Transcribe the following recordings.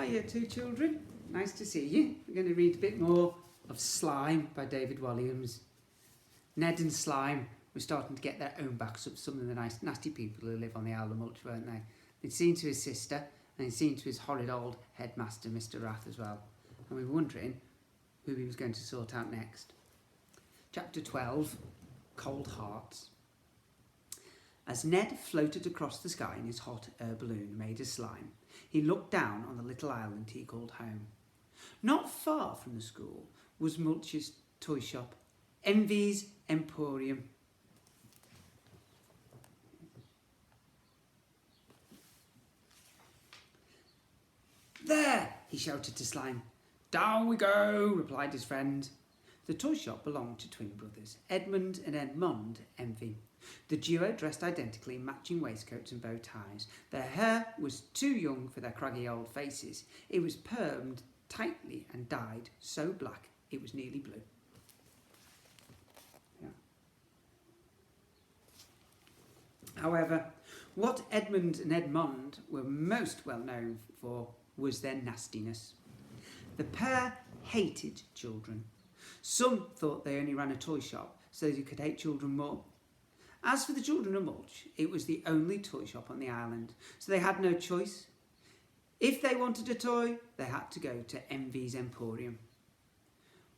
Hiya, two children. Nice to see you. We're going to read a bit more of Slime by David Walliams. Ned and Slime were starting to get their own backs up some of the nice, nasty people who live on the Isle of Mulch, weren't they? They'd seen to his sister and he'd seen to his horrid old headmaster, Mr Wrath, as well. And we were wondering who he was going to sort out next. Chapter 12, Cold Hearts. As Ned floated across the sky in his hot air balloon made of slime, he looked down on the little island he called home. Not far from the school was Mulch's toy shop, Envy's Emporium. There, he shouted to Slime. Down we go, replied his friend. The toy shop belonged to twin brothers, Edmund and Edmond Envy. The duo dressed identically in matching waistcoats and bow ties. Their hair was too young for their craggy old faces. It was permed tightly and dyed so black it was nearly blue. Yeah. However, what Edmund and Edmond were most well known for was their nastiness. The pair hated children. Some thought they only ran a toy shop so that you could hate children more. As for the children of Mulch, it was the only toy shop on the island, so they had no choice. If they wanted a toy, they had to go to Envy's Emporium.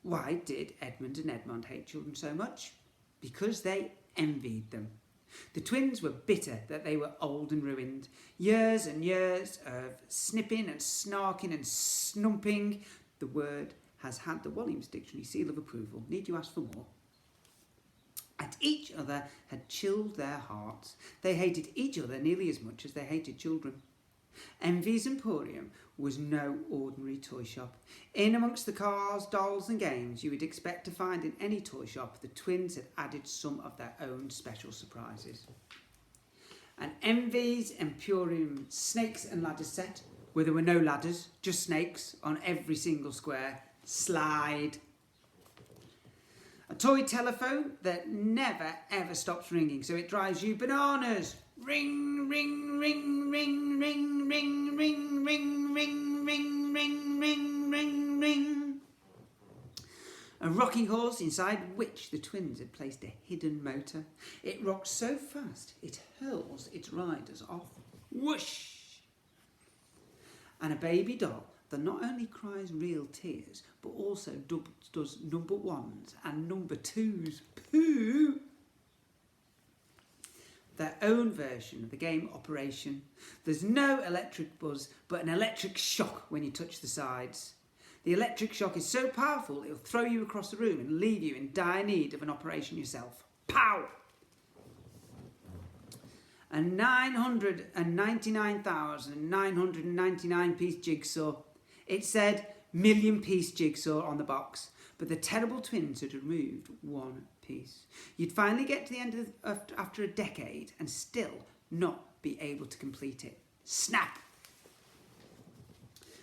Why did Edmund and Edmond hate children so much? Because they envied them. The twins were bitter that they were old and ruined. Years and years of snipping and snarking and snumping. The word has had the Walliams Dictionary seal of approval. Need you ask for more? At each other had chilled their hearts. They hated each other nearly as much as they hated children. Envy's Emporium was no ordinary toy shop. In amongst the cars, dolls and games you would expect to find in any toy shop, the twins had added some of their own special surprises. An Envy's Emporium snakes and ladders set, where there were no ladders, just snakes on every single square slide. A toy telephone that never ever stops ringing, so it drives you bananas. Ring, ring, ring, ring, ring, ring, ring, ring, ring, ring, ring, ring, ring, ring. A rocking horse inside which the twins had placed a hidden motor. It rocks so fast it hurls its riders off. Whoosh! And a baby doll that not only cries real tears, but also does number ones and number twos. Pooh! Their own version of the game Operation. There's no electric buzz, but an electric shock when you touch the sides. The electric shock is so powerful it'll throw you across the room and leave you in dire need of an operation yourself. Pow! A 999,999 piece jigsaw. It said million-piece jigsaw on the box, but the terrible twins had removed one piece. You'd finally get to the end after a decade and still not be able to complete it. Snap!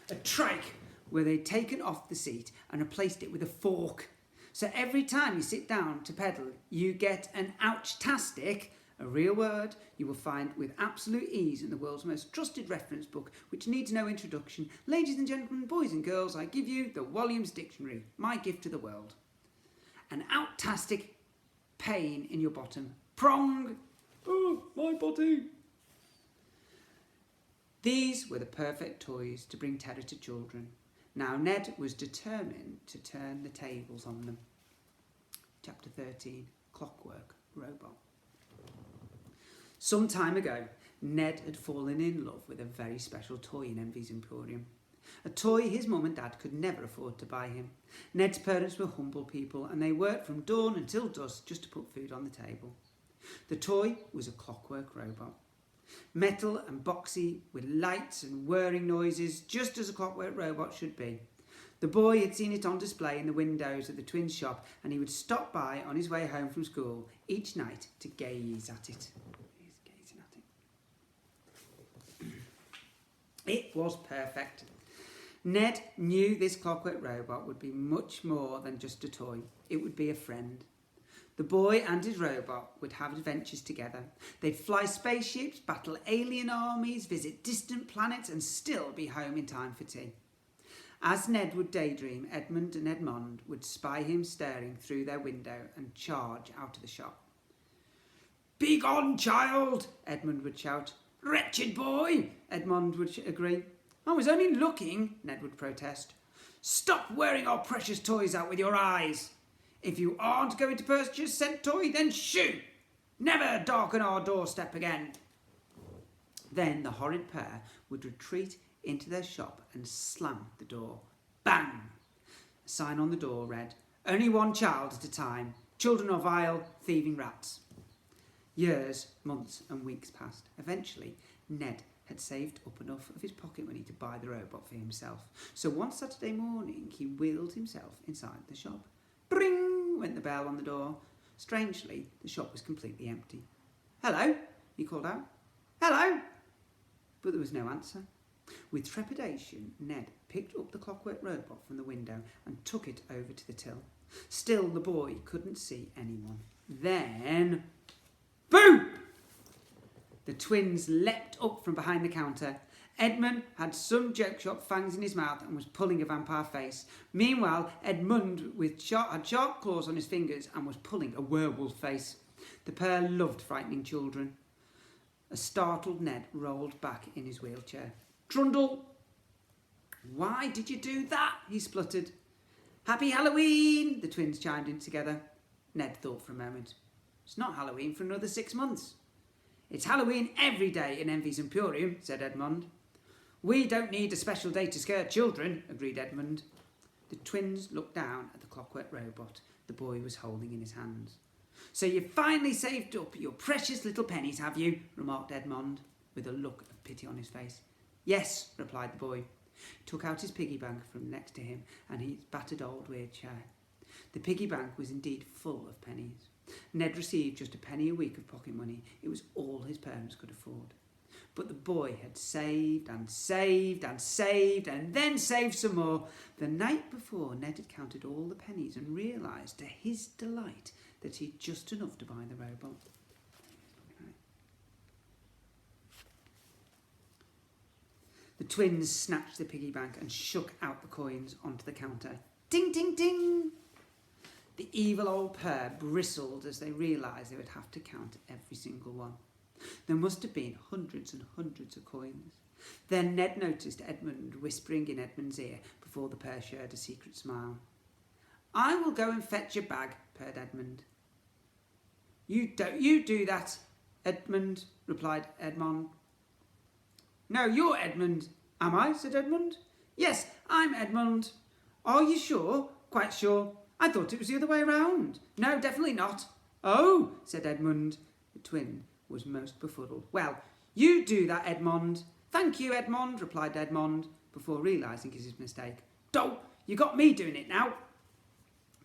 A trike where they'd taken off the seat and replaced it with a fork. So every time you sit down to pedal, you get an ouch-tastic, a real word you will find with absolute ease in the world's most trusted reference book, which needs no introduction. Ladies and gentlemen, boys and girls, I give you the Walliams Dictionary, my gift to the world. An outastic pain in your bottom. Prong! Oh, my body! These were the perfect toys to bring terror to children. Now Ned was determined to turn the tables on them. Chapter 13, Clockwork Robot. Some time ago, Ned had fallen in love with a very special toy in Envy's Emporium. A toy his mum and dad could never afford to buy him. Ned's parents were humble people and they worked from dawn until dusk just to put food on the table. The toy was a clockwork robot. Metal and boxy with lights and whirring noises, just as a clockwork robot should be. The boy had seen it on display in the windows of the twins' shop and he would stop by on his way home from school each night to gaze at it. It was perfect. Ned knew this clockwork robot would be much more than just a toy. It would be a friend. The boy and his robot would have adventures together. They'd fly spaceships, battle alien armies, visit distant planets, and still be home in time for tea. As Ned would daydream, Edmund and Edmond would spy him staring through their window and charge out of the shop. "Begone, child!" Edmund would shout. "Wretched boy!" Edmond would agree. "I was only looking," Ned would protest. "Stop wearing our precious toys out with your eyes. If you aren't going to purchase a scent toy, then shoo! Never darken our doorstep again." Then the horrid pair would retreat into their shop and slam the door. Bang! A sign on the door read, "Only one child at a time. Children are vile, thieving rats." Years, months and weeks passed. Eventually, Ned had saved up enough of his pocket money to buy the robot for himself. So one Saturday morning, he wheeled himself inside the shop. Bring! Went the bell on the door. Strangely, the shop was completely empty. "Hello," he called out. "Hello!" But there was no answer. With trepidation, Ned picked up the Clockwork robot from the window and took it over to the till. Still, the boy couldn't see anyone. Then, boom! The twins leapt up from behind the counter. Edmund had some joke shop fangs in his mouth and was pulling a vampire face. Meanwhile, Edmund had sharp claws on his fingers and was pulling a werewolf face. The pair loved frightening children. A startled Ned rolled back in his wheelchair. "Trundle!" "Why did you do that?" he spluttered. "Happy Halloween!" the twins chimed in together. Ned thought for a moment. "It's not Halloween for another 6 months." "It's Halloween every day in Envy's Emporium," said Edmund. "We don't need a special day to scare children," agreed Edmund. The twins looked down at the Clockwork robot the boy was holding in his hands. "So you've finally saved up your precious little pennies, have you?" remarked Edmund, with a look of pity on his face. "Yes," replied the boy. He took out his piggy bank from next to him and his battered old weird chair. The piggy bank was indeed full of pennies. Ned received just a penny a week of pocket money. It was all his parents could afford. But the boy had saved and saved and saved and then saved some more. The night before, Ned had counted all the pennies and realised, to his delight, that he'd just enough to buy the robot. The twins snatched the piggy bank and shook out the coins onto the counter. Ding, ding, ding! The evil old pair bristled as they realised they would have to count every single one. There must have been hundreds and hundreds of coins. Then Ned noticed Edmund whispering in Edmund's ear before the pair shared a secret smile. "I will go and fetch your bag," purred Edmund. You do that, Edmund," replied Edmond. "No, you're Edmund." "Am I?" said Edmund. "Yes, I'm Edmund." "Are you sure?" "Quite sure. I thought it was the other way round." "No, definitely not." "Oh," said Edmund. The twin was most befuddled. "Well, you do that, Edmond." "Thank you, Edmond," replied Edmond, before realising his mistake. "Don't, you got me doing it now."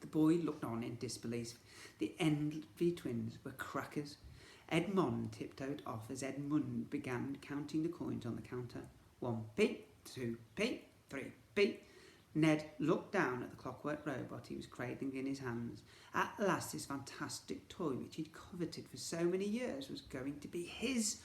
The boy looked on in disbelief. The Envy twins were crackers. Edmond tiptoed off as Edmund began counting the coins on the counter. 1p, 2p, 3p. Ned looked down at the Clockwork robot he was cradling in his hands. At last, this fantastic toy, which he'd coveted for so many years, was going to be his.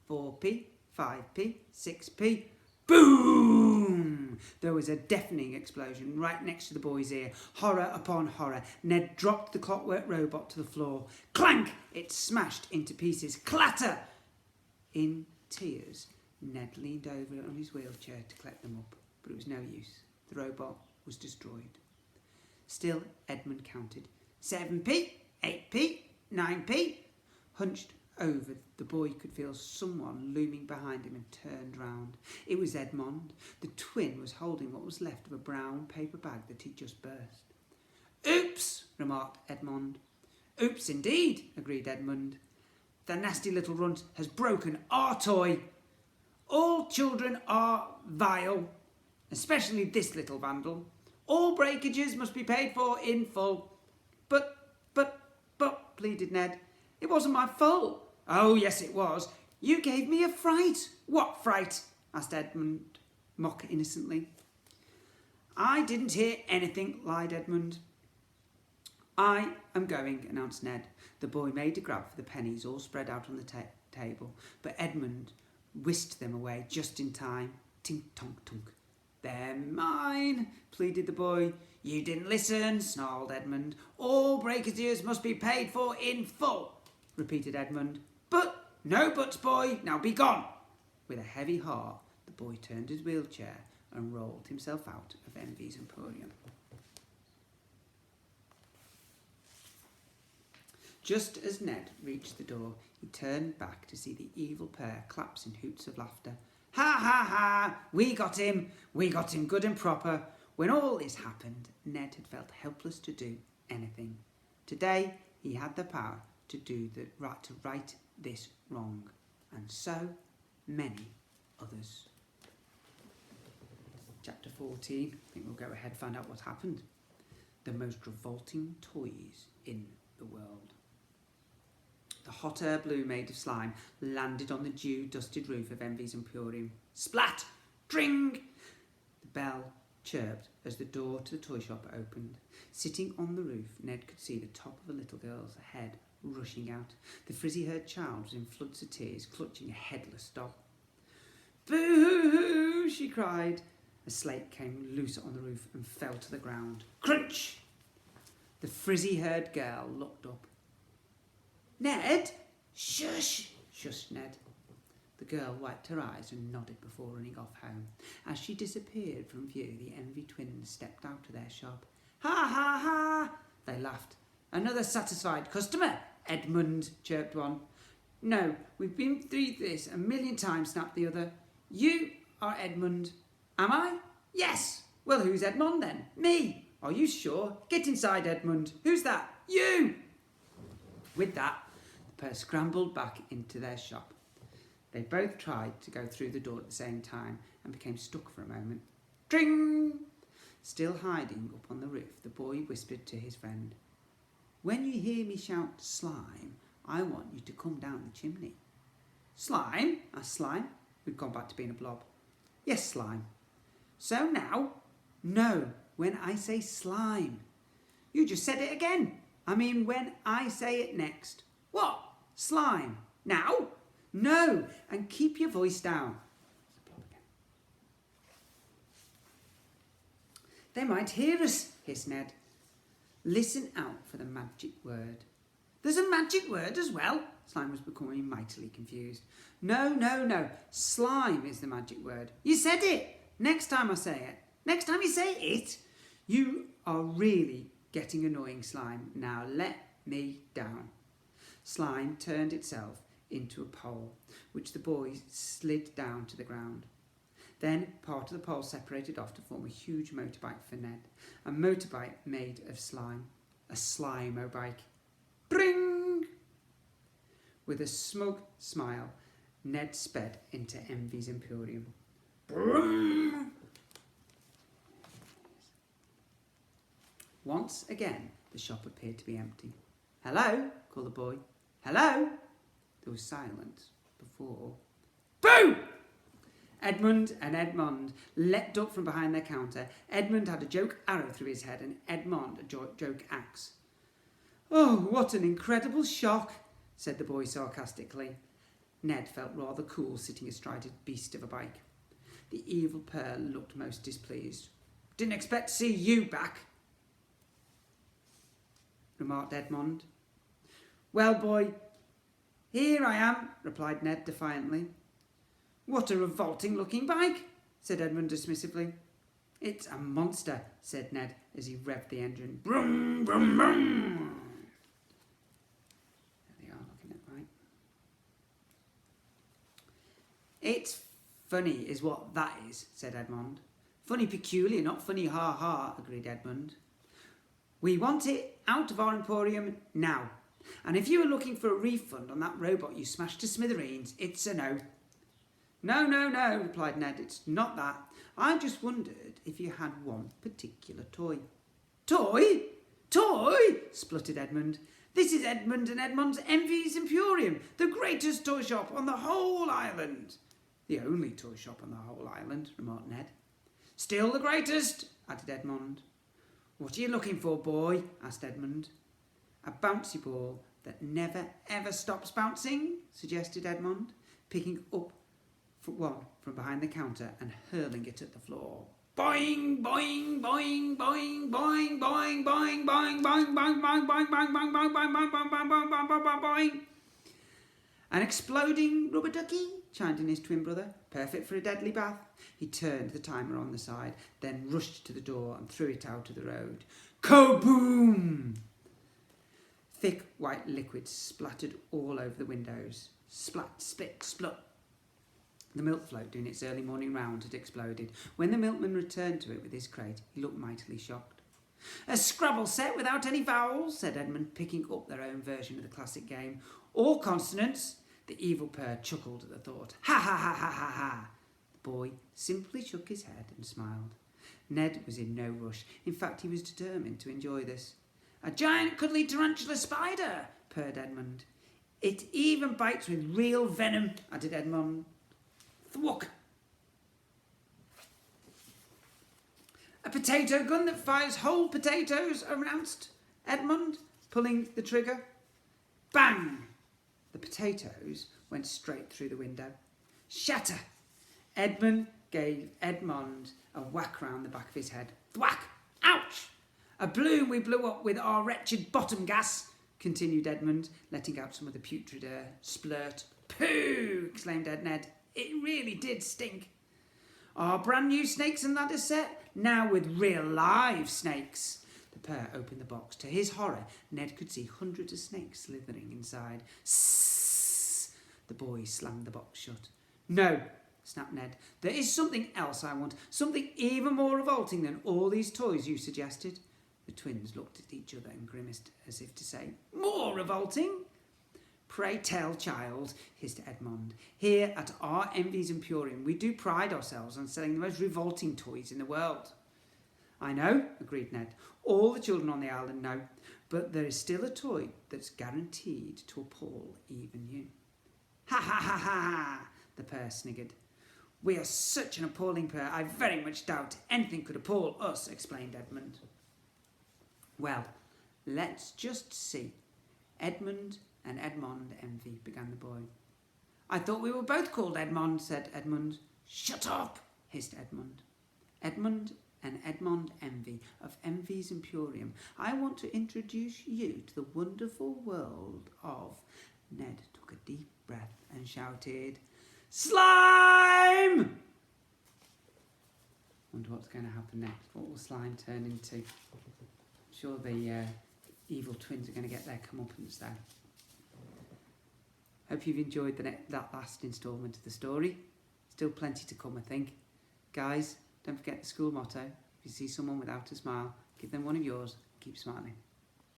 4p, 5p, 6p. Boom! There was a deafening explosion right next to the boy's ear. Horror upon horror. Ned dropped the Clockwork robot to the floor. Clank! It smashed into pieces. Clatter! In tears, Ned leaned over on his wheelchair to collect them up, but it was no use. The robot was destroyed. Still, Edmund counted. 7p, 8p, 9p. Hunched over, the boy could feel someone looming behind him and turned round. It was Edmond. The twin was holding what was left of a brown paper bag that he'd just burst. "Oops," remarked Edmond. "Oops indeed," agreed Edmund. "The nasty little runt has broken our toy. All children are vile, especially this little vandal. All breakages must be paid for in full." But, pleaded Ned. "It wasn't my fault." "Oh, yes, it was. You gave me a fright." "What fright?" asked Edmund, mock innocently. "I didn't hear anything," lied Edmund. I am going, announced Ned. The boy made a grab for the pennies all spread out on the table, but Edmund whisked them away just in time. Tink, tonk, tonk. They're mine, pleaded the boy. You didn't listen, snarled Edmund. All breakers' ears must be paid for in full, repeated Edmund. But, no buts, boy, now be gone. With a heavy heart, the boy turned his wheelchair and rolled himself out of Envy's Emporium. Just as Ned reached the door, he turned back to see the evil pair collapse in hoots of laughter. Ha, ha, ha! We got him good and proper. When all this happened, Ned had felt helpless to do anything. Today, he had the power to right this wrong, and so many others. Chapter 14. I think we'll go ahead and find out what happened. The most revolting toys in the world. The hot air balloon made of slime landed on the dew-dusted roof of Envy's Emporium. Splat! Tring! The bell chirped as the door to the toy shop opened. Sitting on the roof, Ned could see the top of a little girl's head rushing out. The frizzy-haired child was in floods of tears, clutching a headless doll. Boo-hoo-hoo! She cried. A slate came loose on the roof and fell to the ground. Crunch! The frizzy-haired girl looked up. Ned? Shush! Shushed Ned. The girl wiped her eyes and nodded before running off home. As she disappeared from view, the Envy twins stepped out of their shop. Ha, ha, ha! They laughed. Another satisfied customer, Edmund, chirped one. No, we've been through this a million times, snapped the other. You are Edmund. Am I? Yes. Well, who's Edmund then? Me. Are you sure? Get inside, Edmund. Who's that? You. With that, the pair scrambled back into their shop. They both tried to go through the door at the same time and became stuck for a moment. Tring! Still hiding up on the roof, the boy whispered to his friend, When you hear me shout slime, I want you to come down the chimney. Slime? Asked Slime, who'd gone back to being a blob. Yes, Slime. So now? No, when I say slime. You just said it again. I mean when I say it next. What? Slime? Now? No, and keep your voice down. They might hear us, hissed Ned. Listen out for the magic word. There's a magic word as well? Slime was becoming mightily confused. No. Slime is the magic word. You said it. Next time I say it. Next time you say it. You are really getting annoying, Slime. Now let me down. Slime turned itself into a pole, which the boy slid down to the ground. Then part of the pole separated off to form a huge motorbike for Ned. A motorbike made of slime. A slime-o-bike. Bring! With a smug smile, Ned sped into Envy's Emporium. Brum! Once again, the shop appeared to be empty. Hello, called the boy. Hello? There was silence before. Boo! Edmund and Edmond leapt up from behind their counter. Edmund had a joke arrow through his head and Edmond a joke axe. Oh, what an incredible shock, said the boy sarcastically. Ned felt rather cool sitting astride a beast of a bike. The evil pair looked most displeased. Didn't expect to see you back, remarked Edmond. Well, boy, here I am, replied Ned defiantly. What a revolting-looking bike, said Edmund dismissively. It's a monster, said Ned as he revved the engine. Brum, brum, brum. There they are, looking at the bike. It's funny is what that is, said Edmond. Funny peculiar, not funny ha-ha, agreed Edmund. We want it out of our emporium now. And if you are looking for a refund on that robot you smashed to smithereens, it's a no. No, replied Ned, it's not that. I just wondered if you had one particular toy. Toy? Toy? Spluttered Edmund. This is Edmund and Edmond's Envy's Emporium, the greatest toy shop on the whole island. The only toy shop on the whole island, remarked Ned. Still the greatest, added Edmond. What are you looking for, boy? Asked Edmund. A bouncy ball that never ever stops bouncing, suggested Edmund, picking up one from behind the counter and hurling it at the floor. Boing, boing, boing, boing, boing, boing, boing, boing, boing, boing, boing, boing, boing, boing, boing, boing, boing, boing, boing. An exploding rubber ducky, chimed in his twin brother. Perfect for a deadly bath. He turned the timer on the side, then rushed to the door and threw it out of the road. Kaboom! Thick white liquid splattered all over the windows. Splat, split, splut. The milk float doing its early morning round had exploded. When the milkman returned to it with his crate, he looked mightily shocked. A Scrabble set without any vowels, said Edmund, picking up their own version of the classic game. All consonants. The evil pair chuckled at the thought. Ha ha ha ha ha ha. The boy simply shook his head and smiled. Ned was in no rush. In fact, he was determined to enjoy this. A giant cuddly tarantula spider, purred Edmund. It even bites with real venom, added Edmund. Thwack. A potato gun that fires whole potatoes, announced Edmund, pulling the trigger. Bang! The potatoes went straight through the window. Shatter! Edmund gave Edmund a whack round the back of his head. Thwack! Ouch! A balloon we blew up with our wretched bottom gas, continued Edmund, letting out some of the putrid air. Splurt. Pooh! Exclaimed Ned. It really did stink. Our brand new snakes and ladder set, now with real live snakes. The pair opened the box. To his horror, Ned could see hundreds of snakes slithering inside. Sssss! The boy slammed the box shut. No, snapped Ned. There is something else I want. Something even more revolting than all these toys you suggested. The twins looked at each other and grimaced as if to say, more revolting? Pray tell, child, hissed Edmund. Here at our Envy's Emporium, we do pride ourselves on selling the most revolting toys in the world. I know, agreed Ned. All the children on the island know. But there is still a toy that's guaranteed to appall even you. Ha ha ha ha ha, the pair sniggered. We are such an appalling pair, I very much doubt anything could appall us, explained Edmund. Well, let's just see. Edmund and Edmond Envy, began the boy. I thought we were both called Edmond, said Edmund. Shut up, hissed Edmund. Edmund and Edmond Envy of Envy's Emporium, I want to introduce you to the wonderful world of... Ned took a deep breath and shouted, Slime! Wonder what's going to happen next. What will slime turn into? I'm sure the evil twins are going to get their comeuppance there. Hope you've enjoyed that last instalment of the story. Still plenty to come, I think. Guys, don't forget the school motto. If you see someone without a smile, give them one of yours. Keep smiling.